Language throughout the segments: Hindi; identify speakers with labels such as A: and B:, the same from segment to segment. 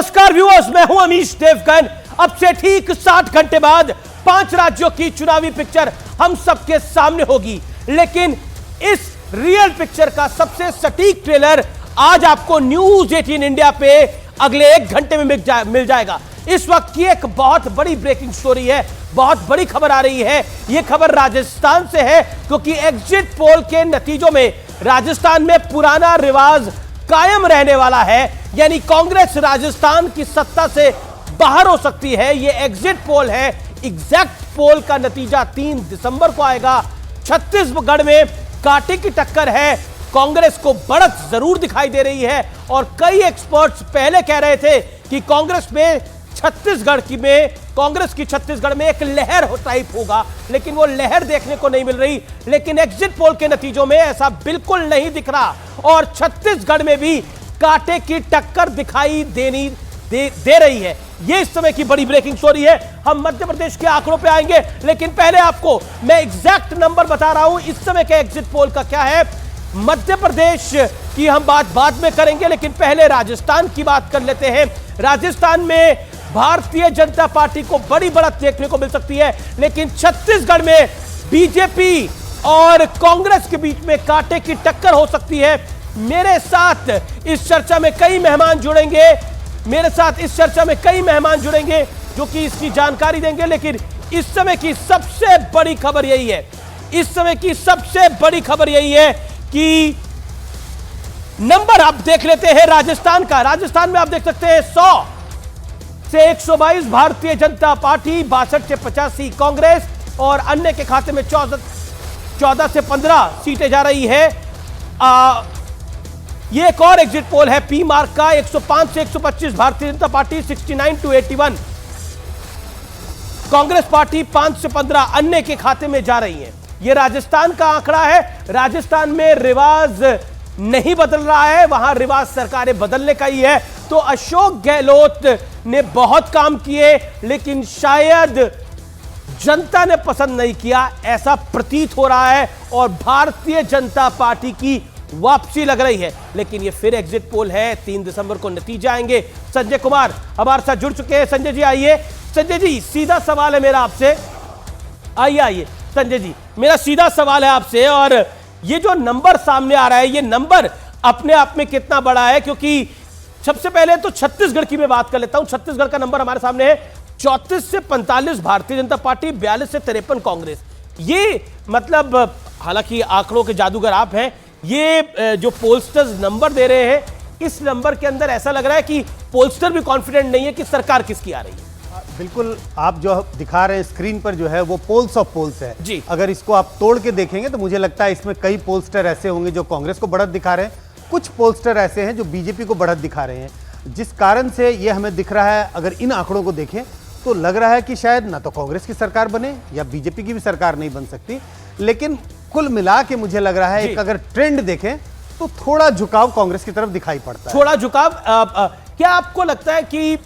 A: नमस्कार व्यूअर्स, मैं हूं अमीश देवगन। अब से ठीक 60 घंटे बाद 5 राज्यों की चुनावी पिक्चर हम सबके सामने होगी, लेकिन इस रियल पिक्चर का सबसे सटीक ट्रेलर आज आपको न्यूज 18 इंडिया पे अगले 1 घंटे में मिल जाएगा। इस वक्त की एक बहुत बड़ी ब्रेकिंग स्टोरी है, बहुत बड़ी खबर आ रही है। यह खबर राजस्थान से है, क्योंकि एग्जिट पोल के नतीजों में राजस्थान में पुराना रिवाज कायम रहने वाला है, यानी कांग्रेस राजस्थान की सत्ता से बाहर हो सकती है। यह एग्जिट पोल है। एग्जैक्ट पोल का नतीजा 3 दिसंबर को आएगा। छत्तीसगढ़ में कांटे की टक्कर है, कांग्रेस को बढ़त जरूर दिखाई दे रही है और कई एक्सपर्ट्स पहले कह रहे थे कि कांग्रेस की छत्तीसगढ़ में एक लहर टाइप होगा, लेकिन वो लहर देखने को नहीं मिल रही। लेकिन एग्जिट पोल के नतीजों में ऐसा बिल्कुल नहीं दिख रहा और छत्तीसगढ़ में भी कांटे की टक्कर दिखाई दे रही है। ये इस समय की बड़ी ब्रेकिंग स्टोरी है। हम मध्य प्रदेश के आंकड़ों पे आएंगे, लेकिन पहले आपको मैं एग्जैक्ट नंबर बता रहा हूं इस समय के एग्जिट पोल का क्या है। मध्य प्रदेश की हम बात बाद में करेंगे, लेकिन पहले राजस्थान की बात कर लेते हैं। राजस्थान में भारतीय जनता पार्टी को बड़ी बढ़त देखने को मिल सकती है, लेकिन छत्तीसगढ़ में बीजेपी और कांग्रेस के बीच में कांटे की टक्कर हो सकती है। मेरे साथ इस चर्चा में कई मेहमान जुड़ेंगे जो कि इसकी जानकारी देंगे, लेकिन इस समय की सबसे बड़ी खबर यही है कि नंबर आप देख लेते हैं राजस्थान का। राजस्थान में आप देख सकते हैं 100 से 122 भारतीय जनता पार्टी, 62 से 85 कांग्रेस और अन्य के खाते में 14 से 15 सीटें जा रही है। ये एक और एग्जिट पोल है पी मार्क का। 105 से 125 Bharatiya Janata party, 69 to 81 Congress party, 5 से 15 अन्य के खाते में जा रही है। यह राजस्थान का आंकड़ा है। राजस्थान में रिवाज नहीं बदल रहा है, वहां रिवाज सरकारें बदलने का ही है। तो अशोक गहलोत ने बहुत काम किए, लेकिन शायद जनता ने पसंद नहीं किया, ऐसा प्रतीत हो रहा है और भारतीय जनता पार्टी की वापसी लग रही है। लेकिन ये फिर एग्जिट पोल है, 3 दिसंबर को नतीजे आएंगे। संजय कुमार हमारे साथ जुड़ चुके हैं। संजय जी आइए। संजय जी, सीधा सवाल है मेरा आपसे। आइए संजय जी, मेरा सीधा सवाल है आपसे। और ये जो नंबर सामने आ रहा है, ये नंबर अपने आप में कितना बड़ा है? क्योंकि सबसे पहले तो छत्तीसगढ़ की मैं बात कर लेता हूं। छत्तीसगढ़ का नंबर हमारे सामने है 34 से 45 भारतीय जनता पार्टी, 42 से 53 कांग्रेस। ये मतलब, हालांकि आंकड़ों के जादूगर आप हैं, ये जो पोलस्टर्स नंबर दे रहे हैं, इस नंबर के अंदर ऐसा लग रहा है कि पोलस्टर भी कॉन्फिडेंट नहीं है कि सरकार किसकी आ रही है।
B: बिल्कुल, आप जो दिखा रहे हैं स्क्रीन पर जो है वो पोल्स ऑफ पोल्स है
A: जी।
B: अगर इसको आप तोड़ के देखेंगे तो मुझे लगता है इसमें कई पोलस्टर ऐसे होंगे जो कांग्रेस को बढ़त दिखा रहे हैं, कुछ पोलस्टर ऐसे हैं जो बीजेपी को बढ़त दिखा रहे हैं, जिस कारण से ये हमें दिख रहा है। अगर इन आंकड़ों को देखें तो लग रहा है कि शायद ना तो कांग्रेस की सरकार बने या बीजेपी की भी सरकार नहीं बन सकती। लेकिन कुल मिला के मुझे लग रहा है एक अगर ट्रेंड देखें तो थोड़ा झुकाव कांग्रेस की तरफ दिखाई पड़ता है।
A: थोड़ा झुकाव। क्या आपको लगता है कि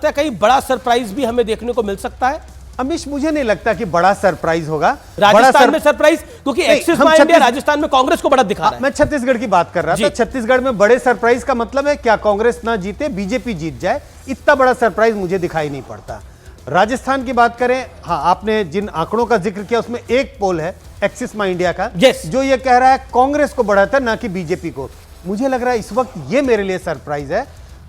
A: कहीं बड़ा सरप्राइज भी हमें देखने को मिल सकता है?
B: अमीश, मुझे नहीं लगता कि बड़ा सरप्राइज होगा
A: राजस्थान में सरप्राइज, क्योंकि एक्सिस माई इंडिया राजस्थान में कांग्रेस को बढ़त दिखा रहा है।
B: मैं छत्तीसगढ़ की बात कर रहा था। छत्तीसगढ़ में बड़े सरप्राइज का मतलब है क्या कांग्रेस ना जीते, बीजेपी जीत जाए, इतना बड़ा सरप्राइज मुझे दिखाई नहीं पड़ता। राजस्थान की बात करें, हाँ, आपने जिन आंकड़ों का जिक्र किया उसमें एक पोल है एक्सिस माई इंडिया का, जो ये कह रहा है कांग्रेस को बढ़त है ना कि बीजेपी को। मुझे लग रहा है इस वक्त ये मेरे लिए सरप्राइज है।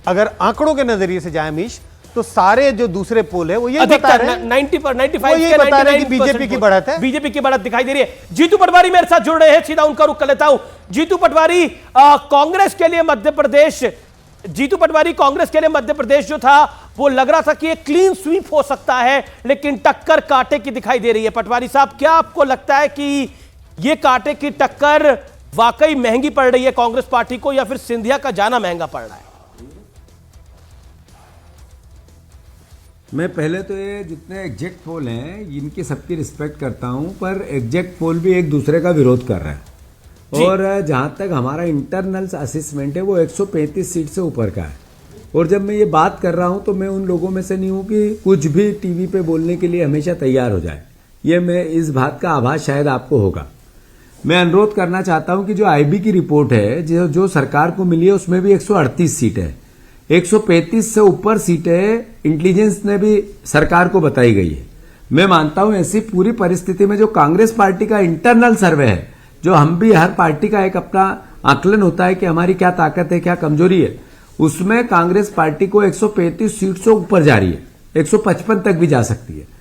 B: अगर आंकड़ों के नजरिए से जाए अमीश, तो सारे जो दूसरे पोल है वो ये बता रहे हैं
A: 90 पर 95
B: ये बता रहे हैं कि बीजेपी की बढ़त है,
A: बीजेपी की बढ़त दिखाई दे रही है। जीतू पटवारी मेरे साथ जुड़ रहे हैं, सीधा उनका रुख कर लेता हूं। जीतू पटवारी, कांग्रेस के लिए मध्य प्रदेश जो था वो लग रहा था कि एक क्लीन स्वीप हो सकता है, लेकिन टक्कर कांटे की दिखाई दे रही है। पटवारी साहब, क्या आपको लगता है कि ये कांटे की टक्कर वाकई महंगी पड़ रही है कांग्रेस पार्टी को, या फिर सिंधिया का जाना महंगा पड़ रहा है?
C: मैं पहले तो ये जितने एग्जैक्ट पोल हैं इनकी सबकी रिस्पेक्ट करता हूं, पर एग्जैक्ट पोल भी एक दूसरे का विरोध कर रहे हैं। और जहां तक हमारा इंटरनल असेसमेंट है वो 135 सीट से ऊपर का है। और जब मैं ये बात कर रहा हूं तो मैं उन लोगों में से नहीं हूं कि कुछ भी टीवी पे बोलने के लिए हमेशा तैयार हो जाए। ये मैं इस बात का आभास शायद आपको होगा। मैं अनुरोध करना चाहता हूं कि जो आईबी की रिपोर्ट है जो सरकार को मिली है उसमें भी 138 सीट है, 135 से ऊपर सीटें इंटेलिजेंस ने भी सरकार को बताई गई है। मैं मानता हूं ऐसी पूरी परिस्थिति में जो कांग्रेस पार्टी का इंटरनल सर्वे है, जो हम भी हर पार्टी का एक अपना आकलन होता है कि हमारी क्या ताकत है, क्या कमजोरी है, उसमें कांग्रेस पार्टी को 135 सीट से ऊपर जा रही है, 155 तक भी जा सकती है।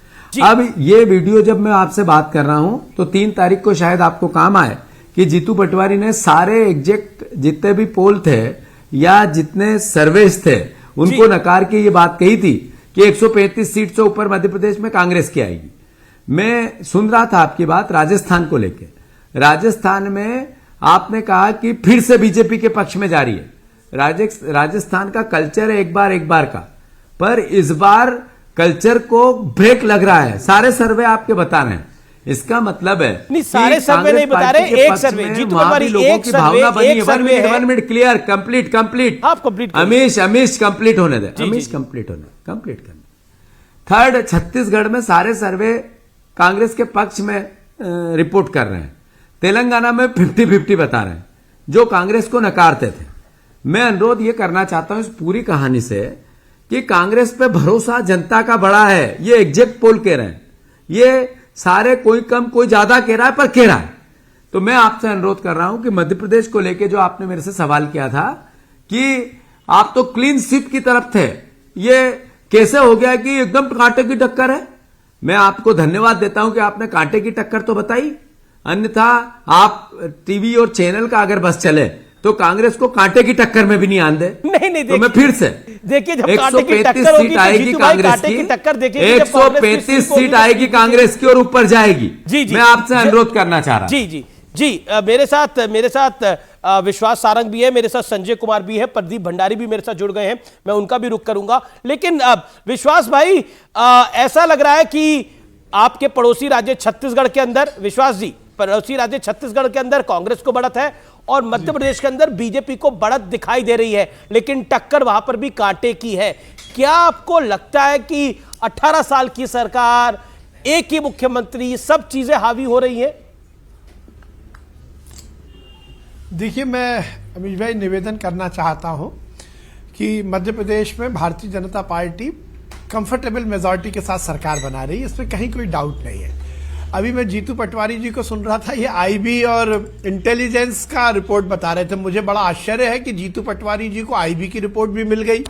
C: अब ये वीडियो जब मैं आपसे बात कर रहा हूं तो 3 तारीख को शायद आपको काम आए कि जीतू पटवारी ने सारे एग्जैक्ट जितने भी पोल थे या जितने सर्वेस थे उनको नकार के ये बात कही थी कि 135 सीट से ऊपर मध्य प्रदेश में कांग्रेस की आएगी। मैं सुन रहा था आपकी बात राजस्थान को लेकर। राजस्थान में आपने कहा कि फिर से बीजेपी के पक्ष में जा रही है। राजस्थान का कल्चर है एक बार का, पर इस बार कल्चर को ब्रेक लग रहा है। सारे सर्वे आपके बता रहे हैं, इसका मतलब है
A: नहीं, सारे सर्वे नहीं बता रहे, एक सर्वे जीतू पटवारी, एक सर्वे है।
C: 1 मिनट क्लियर, कंप्लीट
A: आप कंप्लीट
C: अमीश कंप्लीट होने दे, अमीश कंप्लीट करने। थर्ड, छत्तीसगढ़ में सारे सर्वे कांग्रेस के पक्ष में रिपोर्ट कर रहे हैं। तेलंगाना में 50-50 बता रहे हैं, जो कांग्रेस को नकारते थे। मैं अनुरोध ये करना चाहता हूं इस पूरी कहानी से कि कांग्रेस पे भरोसा जनता का बड़ा है। ये एग्जैक्ट पोल कह रहे हैं, ये सारे कोई कम कोई ज्यादा कह रहा है, पर कह रहा है। तो मैं आपसे अनुरोध कर रहा हूं कि मध्य प्रदेश को लेकर जो आपने मेरे से सवाल किया था कि आप तो क्लीन स्वीप की तरफ थे, ये कैसे हो गया कि एकदम कांटे की टक्कर है? मैं आपको धन्यवाद देता हूं कि आपने कांटे की टक्कर तो बताई, अन्यथा आप टीवी और चैनल का अगर बस चले तो कांग्रेस को कांटे की टक्कर में भी नहीं आने दे।
A: नहीं,
C: तो मैं फिर से
A: देखिए, जब
C: 135 सीट आएगी कांग्रेस की, 135 सीट आएगी कांग्रेस की और ऊपर जाएगी। मैं आपसे अनुरोध करना चाह रहा हूं।
A: जी, मेरे साथ विश्वास सारंग भी है, मेरे साथ संजय कुमार भी है, प्रदीप भंडारी भी मेरे साथ जुड़ गए हैं, मैं उनका भी रुख करूंगा। लेकिन विश्वास भाई, ऐसा लग रहा है कि आपके पड़ोसी राज्य छत्तीसगढ़ के अंदर, विश्वास जी, पड़ोसी राज्य छत्तीसगढ़ के अंदर कांग्रेस को बढ़त है और मध्य प्रदेश के अंदर बीजेपी को बढ़त दिखाई दे रही है, लेकिन टक्कर वहां पर भी कांटे की है। क्या आपको लगता है कि 18 साल की सरकार, एक ही मुख्यमंत्री, सब चीजें हावी हो रही है?
D: देखिए, मैं अमीश भाई निवेदन करना चाहता हूं कि मध्य प्रदेश में Bharatiya Janata party comfortable majority के साथ सरकार बना रही है, इसमें कहीं कोई डाउट नहीं है। अभी मैं जीतू पटवारी जी को सुन रहा था, ये आईबी और इंटेलिजेंस का रिपोर्ट बता रहे थे। मुझे बड़ा आश्चर्य है कि जीतू पटवारी जी को आईबी की रिपोर्ट भी मिल गई,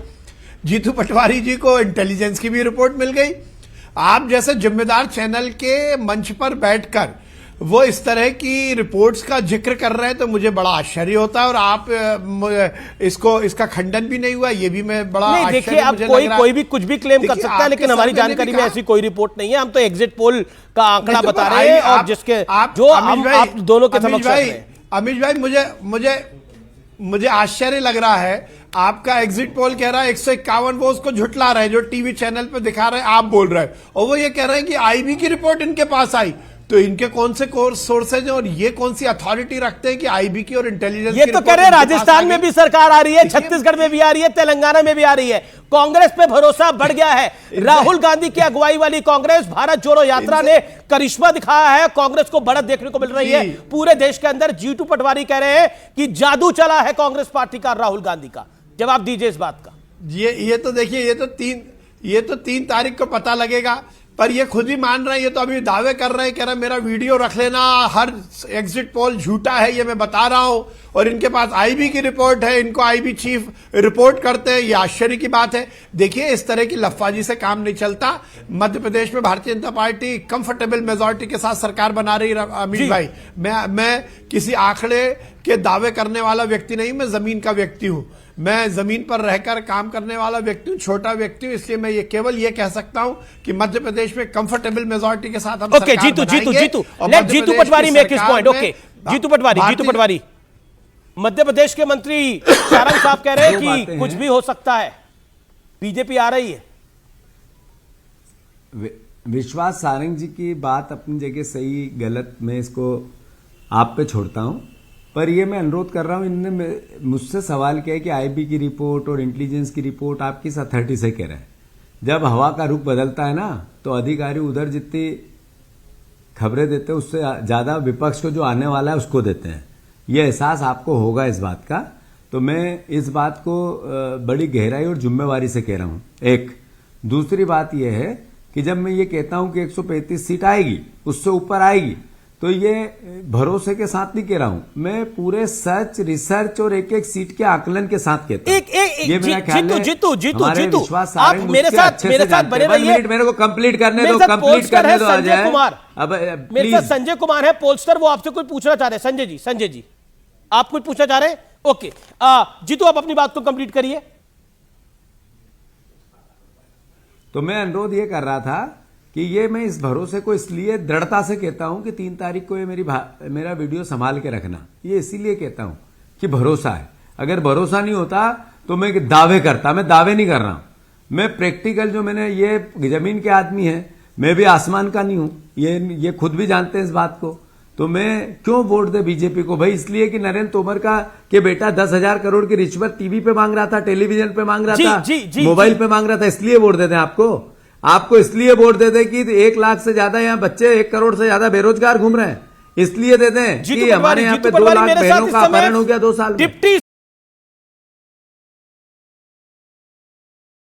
D: जीतू पटवारी जी को इंटेलिजेंस की भी रिपोर्ट मिल गई। आप जैसे जिम्मेदार चैनल के मंच पर बैठकर वो इस तरह की रिपोर्ट्स का जिक्र कर रहे हैं तो मुझे बड़ा आश्चर्य होता है, और आप इसका खंडन भी नहीं हुआ, ये भी मैं बड़ा
A: नहीं। देखिए, अब कोई भी कुछ भी क्लेम कर सकता है, लेकिन हमारी जानकारी में ऐसी कोई रिपोर्ट नहीं है। हम तो एग्जिट पोल का आंकड़ा बता रहे हैं और जिसके आप दोनों के समक्ष रख रहे हैं।
D: अमीश भाई, मुझे आश्चर्य लग रहा है, आपका एग्जिट पोल कह रहा है 151, वो उसको झुटला रहे, जो टीवी चैनल पे दिखा रहे हैं आप बोल रहे हैं, और वो ये कह रहे हैं कि आईबी की रिपोर्ट इनके पास आई। तो इनके कौन से सोर्सेज हैं और ये कौन सी अथॉरिटी रखते हैं कि आईबी की और इंटेलिजेंस?
A: ये तो कह रहे हैं राजस्थान में भी सरकार आ रही है, छत्तीसगढ़ में भी आ रही है, तेलंगाना में भी आ रही है। कांग्रेस पे भरोसा बढ़ गया है। राहुल गांधी की अगुवाई वाली कांग्रेस, भारत जोड़ो यात्रा ने करिश्मा दिखाया है, कांग्रेस को बढ़त देखने को मिल रही है पूरे देश के अंदर। जीतू पटवारी कह रहे हैं कि जादू चला है कांग्रेस पार्टी का, राहुल गांधी का। जवाब दीजिए इस बात का।
D: ये तो देखिए, ये तो 3 तारीख को पता लगेगा, पर ये खुद ही मान रहे हैं, ये तो अभी दावे कर रहे हैं, कह रहे हैं मेरा वीडियो रख लेना, हर एग्जिट पोल झूठा है, ये मैं बता रहा हूं, और इनके पास आईबी की रिपोर्ट है, इनको आईबी चीफ रिपोर्ट करते हैं, ये आश्चर्य की बात है। देखिए, इस तरह की लफ्फाजी से काम नहीं चलता। मध्य प्रदेश में Bharatiya Janata party comfortable majority के साथ सरकार बना रही है। अमित भाई, मैं किसी आंकड़े के दावे करने वाला व्यक्ति नहीं, मैं जमीन का व्यक्ति हूं, मैं जमीन पर रहकर काम करने वाला व्यक्ति हूं, छोटा व्यक्ति हूं, इसलिए मैं ये केवल ये कह सकता हूं कि मध्य प्रदेश में कंफर्टेबल मेजॉरिटी के साथ हम सरकार
A: let Jitu Patwari make his point. Okay, Jitu Patwari, Madhya Pradesh के मंत्री सारंग साहब कह रहे हैं कि कुछ भी हो सकता है, बीजेपी आ रही है।
C: विश्वास सारंग जी की बात अपनी जगह सही गलत मैं इसको आप पे छोड़ता हूं, पर ये मैं अनुरोध कर रहा हूं, इनने मुझसे सवाल किया कि आईबी की रिपोर्ट और इंटेलिजेंस की रिपोर्ट आप किस अथॉरिटी से कह रहे हैं। जब हवा का रुख बदलता है ना, तो अधिकारी उधर जितनी खबरें देते हैं उससे ज्यादा विपक्ष को जो आने वाला है उसको देते हैं। ये एहसास आपको होगा इस बात का। तो मैं इस बात को बड़ी गहराई और जिम्मेवारी से कह रहा हूं। एक दूसरी बात यह है कि जब मैं ये कहता हूं कि 135 सीट आएगी, उससे ऊपर आएगी, तो ये भरोसे के साथ नहीं कह रहा हूं, मैं पूरे सर्च रिसर्च और एक एक सीट के आकलन के साथ कहता हूं। ये मेरा ख्याल है। हमारे विश्वास
A: आप मेरे साथ बने रहिए।
C: मेरे को कंप्लीट करने दो, आ जाए। अब
A: मेरे साथ संजय कुमार है, पोलस्टर, वो आपसे कुछ पूछना चाह रहे हैं। संजय जी आप कुछ पूछना चाह रहे हैं? ओके, जीतू आप अपनी बात को कंप्लीट करिए।
C: तो मैं अनुरोध ये कर रहा था कि ये मैं इस भरोसे को इसलिए दृढ़ता से कहता हूं कि 3 तारीख को ये मेरा वीडियो संभाल के रखना, ये इसीलिए कहता हूं कि भरोसा है। अगर भरोसा नहीं होता तो मैं दावे करता, मैं दावे नहीं कर रहा हूं। मैं प्रैक्टिकल, जो मैंने, ये जमीन के आदमी है, मैं भी आसमान का नहीं हूं, ये खुद भी जानते हैं इस बात को। तो मैं क्यों वोट दे बीजेपी को? भाई इसलिए कि नरेंद्र तोमर के बेटा 10,000 करोड़ की रिश्वत टीवी पे मांग रहा था, टेलीविजन पे मांग रहा था, मोबाइल पे मांग रहा था, इसलिए वोट देते हैं आपको इसलिए वोट देते कि 1 लाख से ज्यादा यहाँ बच्चे, 1 करोड़ से ज्यादा बेरोजगार घूम रहे हैं, इसलिए देते हैं कि हमारे यहाँ पे 2 लाख बहनों का अपहरण हो गया 2 साल में।
A: डिप्टी